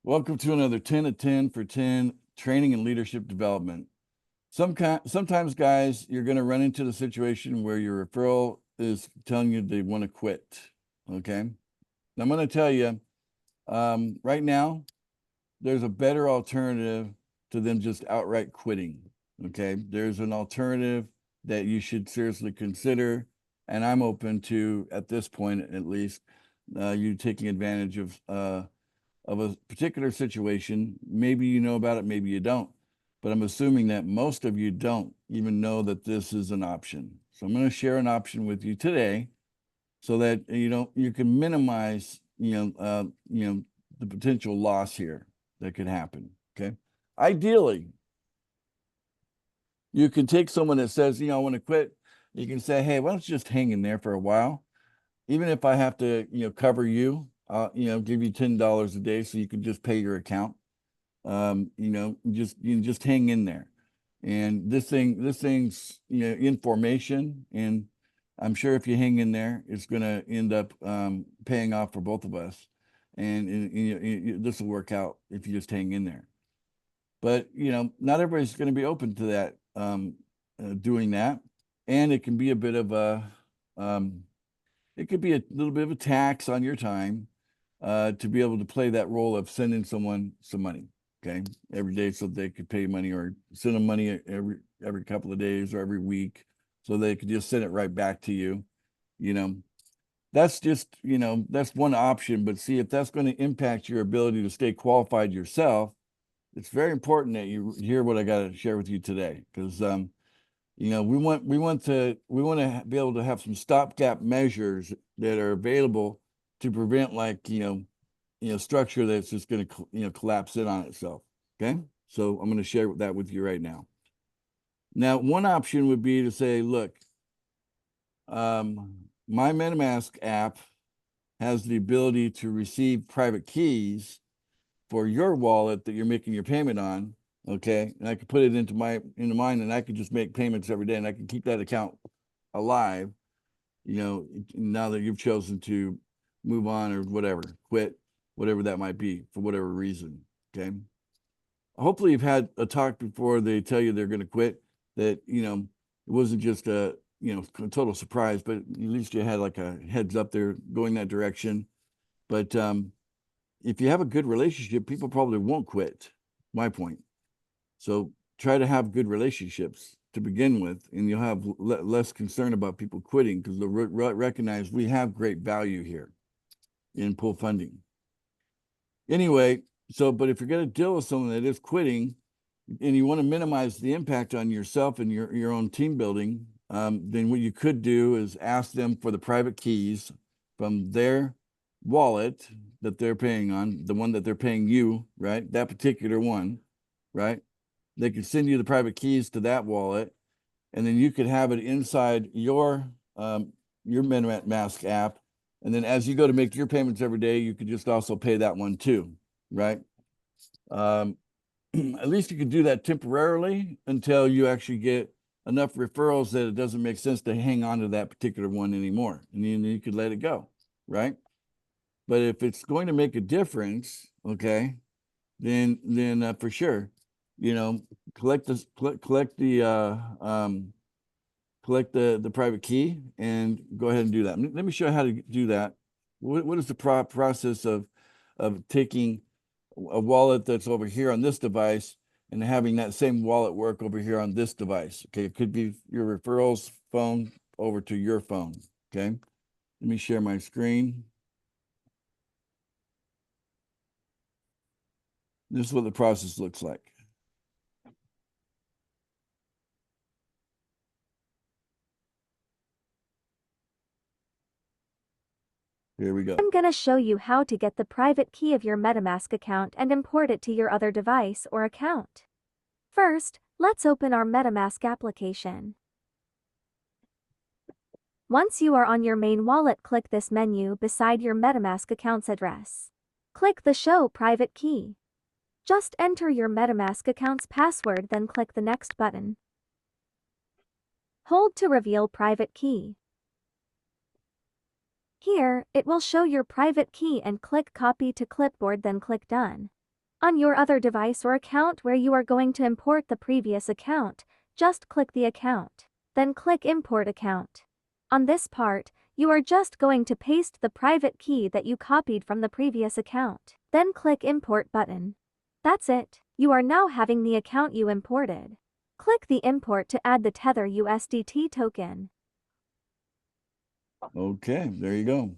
Welcome to another 10 of 10 for 10 training and leadership development. Sometimes, guys, you're going to run into the situation where your referral is telling you they want to quit. Okay. And I'm going to tell you right now, there's a better alternative to them just outright quitting. Okay. There's an alternative that you should seriously consider. And I'm open to, at this point at least, you taking advantage of a particular situation. Maybe you know about it, maybe you don't. But I'm assuming that most of you don't even know that this is an option. So I'm going to share an option with you today so that you can minimize the potential loss here that could happen. Okay. Ideally, you can take someone that says, I want to quit. You can say, hey, why don't you just hang in there for a while? Even if I have to, cover you, give you $10 a day so you can just pay your account. Just hang in there. And this thing's, in formation. And I'm sure if you hang in there, it's going to end up paying off for both of us. And this will work out if you just hang in there. But, not everybody's going to be open to that, doing that. And it can be a bit of it could be a little bit of a tax on your time to be able to play that role of sending someone some money, okay, every day so they could pay money, or send them money every couple of days or every week so they could just send it right back to you. You know, that's just, that's one option. But see, if that's going to impact your ability to stay qualified yourself, it's very important that you hear what I got to share with you today, because we want to be able to have some stopgap measures that are available to prevent, like, structure that's just going to collapse in on itself. Okay. So I'm going to share that with you right now. Now, one option would be to say, look, my MetaMask app has the ability to receive private keys for your wallet that you're making your payment on. Okay. And I could put it into mine, and I could just make payments every day, and I can keep that account alive, now that you've chosen to move on or whatever, quit, whatever that might be, for whatever reason. Okay. Hopefully you've had a talk before they tell you they're going to quit, that, it wasn't just a, total surprise, but at least you had like a heads up there going that direction. But if you have a good relationship, people probably won't quit. My point. So try to have good relationships to begin with, and you'll have less concern about people quitting, because they'll recognize we have great value here in pool funding. Anyway, but if you're going to deal with someone that is quitting, and you want to minimize the impact on yourself and your own team building, then what you could do is ask them for the private keys from their wallet that they're paying on, the one that they're paying you, right? That particular one, right? They could send you the private keys to that wallet, and then you could have it inside your MetaMask app. And then as you go to make your payments every day, you could just also pay that one too, right? At least you could do that temporarily until you actually get enough referrals that it doesn't make sense to hang on to that particular one anymore, and then you could let it go, right? But if it's going to make a difference, okay, then for sure, collect this, collect the private key and go ahead and do that. Let me show you how to do that. What is the process of taking a wallet that's over here on this device and having that same wallet work over here on this device? Okay, it could be your referrals phone over to your phone. Okay, let me share my screen. This is what the process looks like. Here we go. I'm gonna show you how to get the private key of your MetaMask account and import it to your other device or account. First, let's open our MetaMask application. Once you are on your main wallet, click this menu beside your MetaMask account's address. Click the Show Private Key. Just enter your MetaMask account's password, then click the Next button. Hold to reveal private key. Here, it will show your private key, and click Copy to Clipboard, then click Done. On your other device or account where you are going to import the previous account, just click the account. Then click Import Account. On this part, you are just going to paste the private key that you copied from the previous account. Then click Import button. That's it. You are now having the account you imported. Click the import to add the Tether USDT token. Okay, there you go.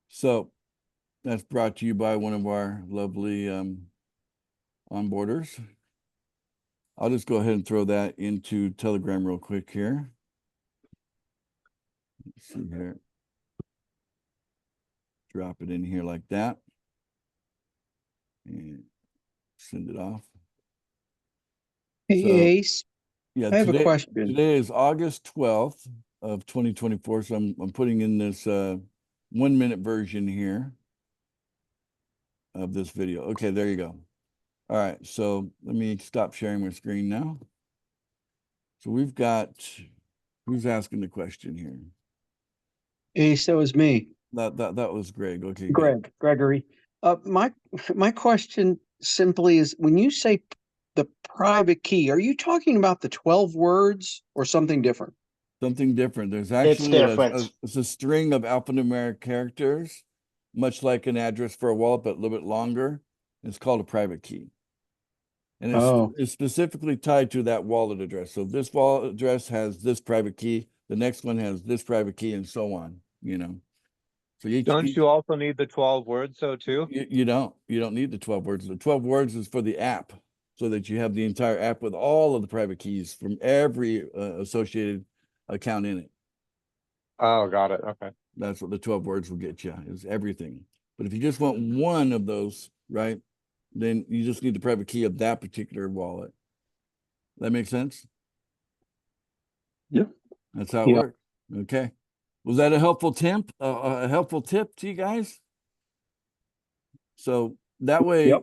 So that's brought to you by one of our lovely onboarders. I'll just go ahead and throw that into Telegram real quick here. Let's see here. Drop it in here like that. And send it off. Hey, So, Ace, yeah, I have a question. Today is August 12th of 2024. So I'm putting in this 1 minute version here of this video. Okay, there you go. All right, so let me stop sharing my screen now. So we've got, who's asking the question here? Ace, that was me. That was Greg. Okay, good. Gregory. My question simply is, when you say the private key, are you talking about the 12 words or something different? Something different. There's It's actually different. it's a string of alphanumeric characters, much like an address for a wallet, but a little bit longer. It's called a private key. And it's specifically tied to that wallet address. So this wallet address has this private key, the next one has this private key, and so on, you know. So Don't you also need the 12 words though too? You don't need the 12 words. The 12 words is for the app, so that you have the entire app with all of the private keys from every associated account in it. Oh, got it. Okay. That's what the 12 words will get you, is everything. But if you just want one of those, right, then you just need the private key of that particular wallet. That makes sense? Yep. That's how it works. Okay. Was that a helpful tip? A helpful tip to you guys? So that way,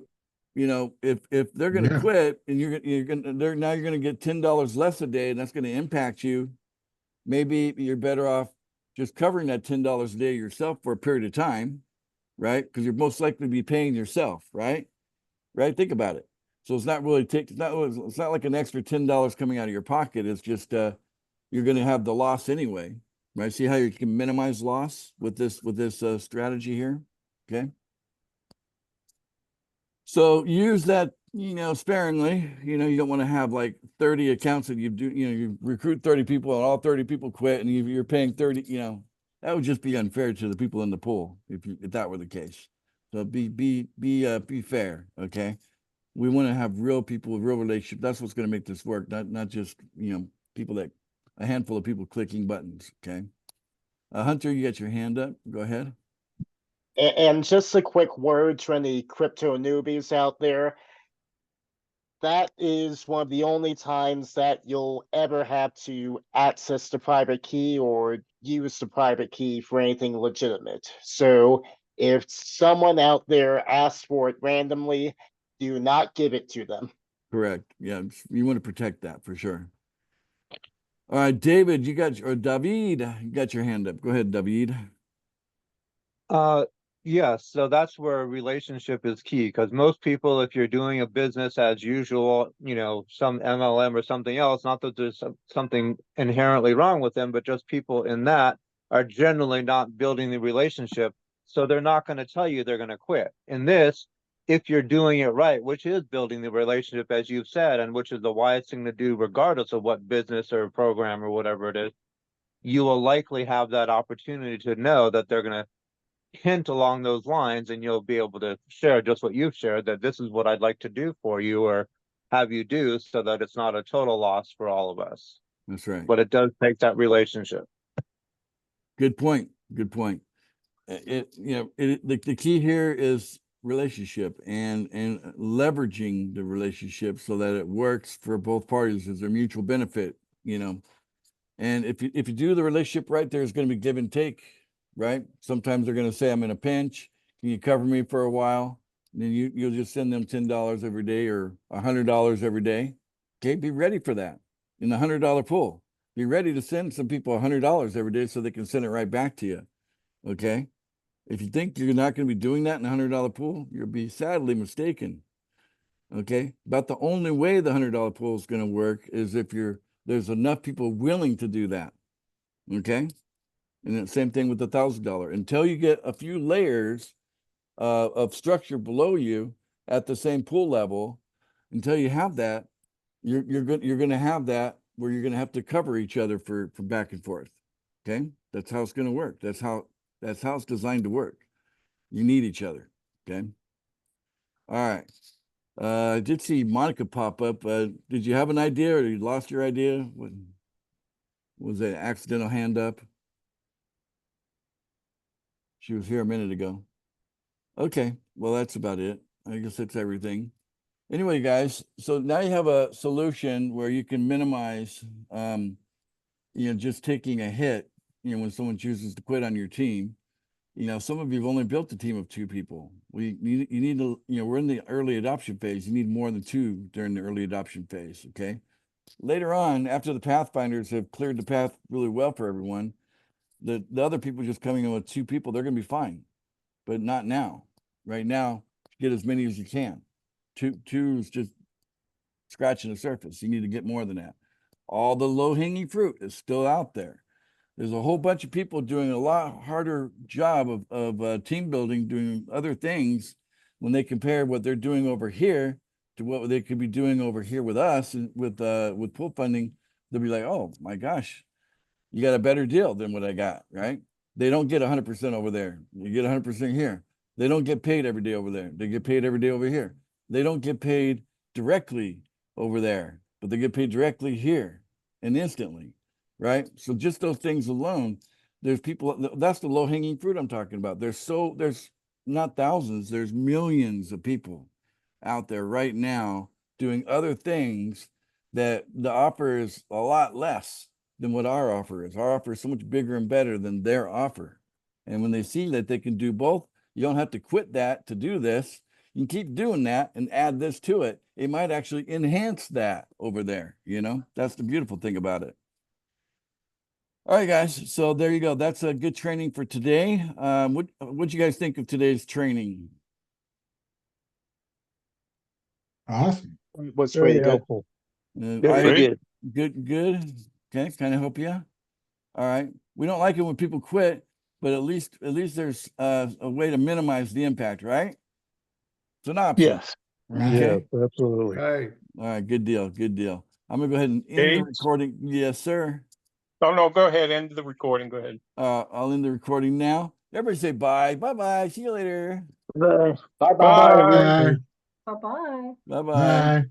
you know, if they're going to quit and you're going to get $10 less a day, and that's going to impact you, maybe you're better off just covering that $10 a day yourself for a period of time, right? Because you're most likely to be paying yourself, right? Right? Think about it. So it's not really it's not like an extra $10 coming out of your pocket. It's just you're going to have the loss anyway, right? See how you can minimize loss with this strategy here, okay? So use that, you know, sparingly. You know, you don't want to have like 30 accounts that you do, you know, you recruit 30 people and all 30 people quit and you're paying 30, you know, that would just be unfair to the people in the pool if that were the case. So be fair, okay? We want to have real people with real relationships. That's what's going to make this work, not just, you know, a handful of people clicking buttons, okay? Hunter, you got your hand up. Go ahead. And just a quick word to any crypto newbies out there. That is one of the only times that you'll ever have to access the private key or use the private key for anything legitimate. So if someone out there asks for it randomly, do not give it to them. Correct. Yeah, you want to protect that for sure. All right, David, or David, you got your hand up. Go ahead, David. Yes, so that's where a relationship is key, because most people, if you're doing a business as usual, you know, some MLM or something else, not that there's something inherently wrong with them, but just people in that are generally not building the relationship. So they're not going to tell you they're going to quit. In this, if you're doing it right, which is building the relationship, as you've said, and which is the wise thing to do, regardless of what business or program or whatever it is, you will likely have that opportunity to know that they're going to hint along those lines, and you'll be able to share just what you've shared, that this is what I'd like to do for you or have you do, so that it's not a total loss for all of us. That's right. But it does take that relationship. Good point. Good point. The key here is relationship and leveraging the relationship so that it works for both parties as a mutual benefit, you know. And if you do the relationship right, there's going to be give and take, right? Sometimes they're going to say, I'm in a pinch. Can you cover me for a while? And then you'll just send them $10 every day or $100 every day. Okay, be ready for that in the $100 pool. Be ready to send some people $100 every day so they can send it right back to you. Okay. If you think you're not going to be doing that in a $100 pool, you'll be sadly mistaken. Okay, about the only way the $100 pool is going to work is if there's enough people willing to do that. Okay, and the same thing with the $1,000. Until you get a few layers of structure below you at the same pool level, until you have that, you're going to have that where you're going to have to cover each other for back and forth. Okay, that's how it's going to work. That's how it's designed to work. You need each other. Okay. All right. I did see Monica pop up. Did you have an idea, or you lost your idea? What was it? Accidental hand up? She was here a minute ago. Okay, well, that's about it. I guess that's everything. Anyway, guys, so now you have a solution where you can minimize, just taking a hit, when someone chooses to quit on your team. Some of you have only built a team of 2 people. You need to, we're in the early adoption phase. You need more than 2 during the early adoption phase, okay? Later on, after the Pathfinders have cleared the path really well for everyone, the other people just coming in with 2 people, they're going to be fine, but not now. Right now, get as many as you can. 2 is just scratching the surface. You need to get more than that. All the low-hanging fruit is still out there. There's a whole bunch of people doing a lot harder job of team building, doing other things when they compare what they're doing over here to what they could be doing over here with us and with pool funding. They'll be like, oh my gosh, you got a better deal than what I got, right? They don't get 100% over there. You get 100% here. They don't get paid every day over there. They get paid every day over here. They don't get paid directly over there, but they get paid directly here and instantly. Right? So just those things alone, there's people, that's the low hanging fruit I'm talking about. There's not thousands, there's millions of people out there right now doing other things that the offer is a lot less than what our offer is. Our offer is so much bigger and better than their offer. And when they see that they can do both, you don't have to quit that to do this. You can keep doing that and add this to it. It might actually enhance that over there. That's the beautiful thing about it. All right, guys. So there you go. That's a good training for today. What'd you guys think of today's training? Awesome. Was Very pretty good. helpful. Very good. Good. Okay, kind of help you. All right. We don't like it when people quit, but at least there's a way to minimize the impact, right? It's an option. Yes. Okay. Yes, absolutely. Okay. All right. Good deal. Good deal. I'm gonna go ahead and end the Hey. recording. Yes, sir. Oh, no, go ahead. End the recording. Go ahead. I'll end the recording now. Everybody say bye. Bye-bye. See you later. Bye-bye. Bye. Bye. Bye-bye. Bye-bye. Bye.